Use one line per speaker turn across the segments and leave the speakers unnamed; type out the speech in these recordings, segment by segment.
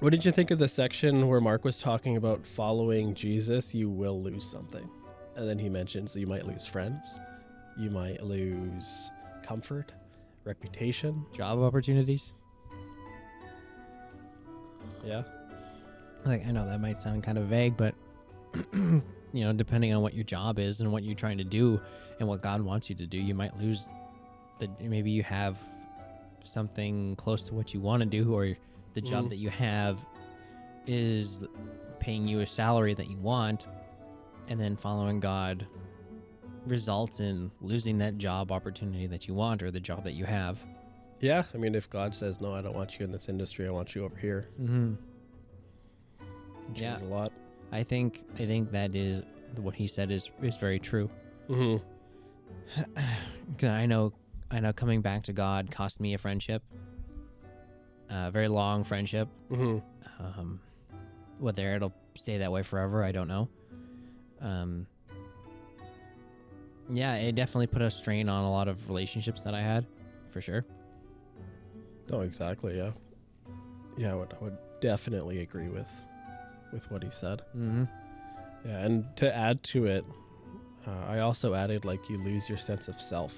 What did you think of the section where Mark was talking about following Jesus? You will lose something. And then he mentions you might lose friends. You might lose comfort, reputation.
Job opportunities.
Yeah.
Like, I know that might sound kind of vague, but depending on what your job is and what you're trying to do and what God wants you to do, you might lose maybe you have something close to what you want to do, or the job that you have is paying you a salary that you want, and then following God results in losing that job opportunity that you want or the job that you have.
Yeah, I mean, if God says, no, I don't want you in this industry, I want you over here.
Mm-hmm.
Yeah, a lot.
I think that is what he said is very true.
Mm-hmm.
'Cause I know coming back to God cost me a friendship, a very long friendship.
Mm-hmm.
Whether it'll stay that way forever, I don't know. Yeah, it definitely put a strain on a lot of relationships that I had, for sure.
Oh, exactly. Yeah. Yeah, I would definitely agree with what he said.
Mm-hmm.
Yeah, and to add to it, I also added like you lose your sense of self.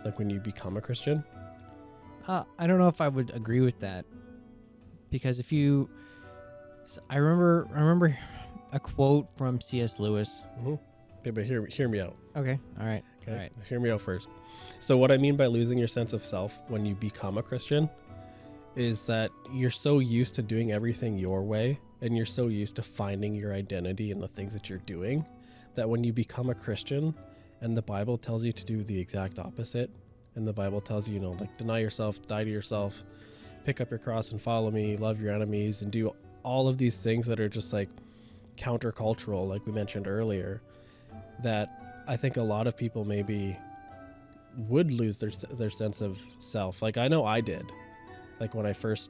Like when you become a Christian.
I don't know if I would agree with that, because I remember a quote from C.S. Lewis.
Mm-hmm. Okay, but hear me out.
Okay. All right.
Okay.
All right.
Hear me out first. So what I mean by losing your sense of self when you become a Christian is that you're so used to doing everything your way, and you're so used to finding your identity in the things that you're doing, that when you become a Christian and the Bible tells you to do the exact opposite, and the Bible tells you, like deny yourself, die to yourself, pick up your cross and follow me, love your enemies, and do all of these things that are just like countercultural, like we mentioned earlier, that I think a lot of people maybe would lose their sense of self. Like I know I did. Like when I first,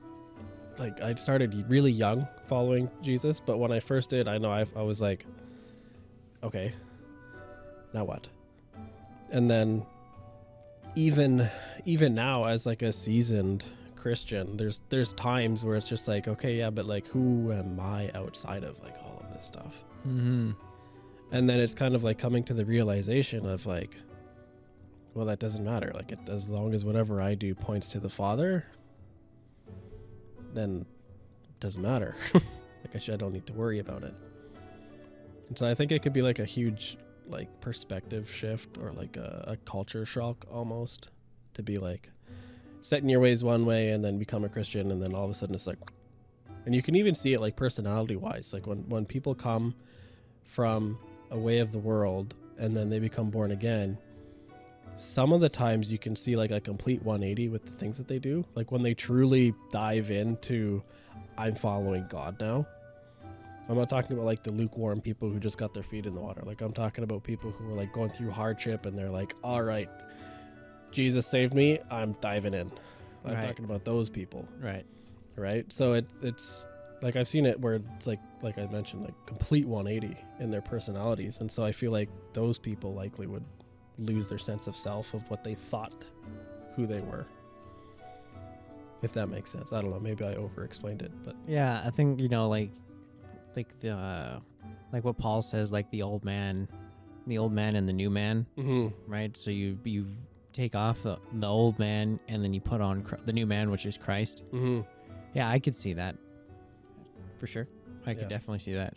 like I started really young following Jesus, but when I first did, I know I was like, okay, now what? And then even now as like a seasoned Christian, there's times where it's just like, okay, yeah, but like who am I outside of like all of this stuff?
Mm-hmm.
And then it's kind of like coming to the realization of like, well, that doesn't matter. Like as long as whatever I do points to the Father, then it doesn't matter. Like I don't need to worry about it. And so I think it could be like a huge like perspective shift, or like a culture shock almost, to be like setting your ways one way and then become a Christian, and then all of a sudden it's like, and you can even see it like personality wise, like when people come from a way of the world and then they become born again, some of the times you can see like a complete 180 with the things that they do. Like when they truly dive into, I'm following God now. I'm not talking about like the lukewarm people who just got their feet in the water. Like I'm talking about people who are like going through hardship and they're like, all right, Jesus saved me, I'm diving in. I'm talking about those people. Right. So it's like I've seen it where it's like I mentioned, like complete 180 in their personalities. And so I feel like those people likely would lose their sense of self, of what they thought who they were. If that makes sense. I don't know. Maybe I over-explained it, but
yeah, I think like what Paul says, like the old man and the new man, right? So you take off the old man and then you put on the new man, which is Christ. Yeah, I could see that for sure. I could definitely see that.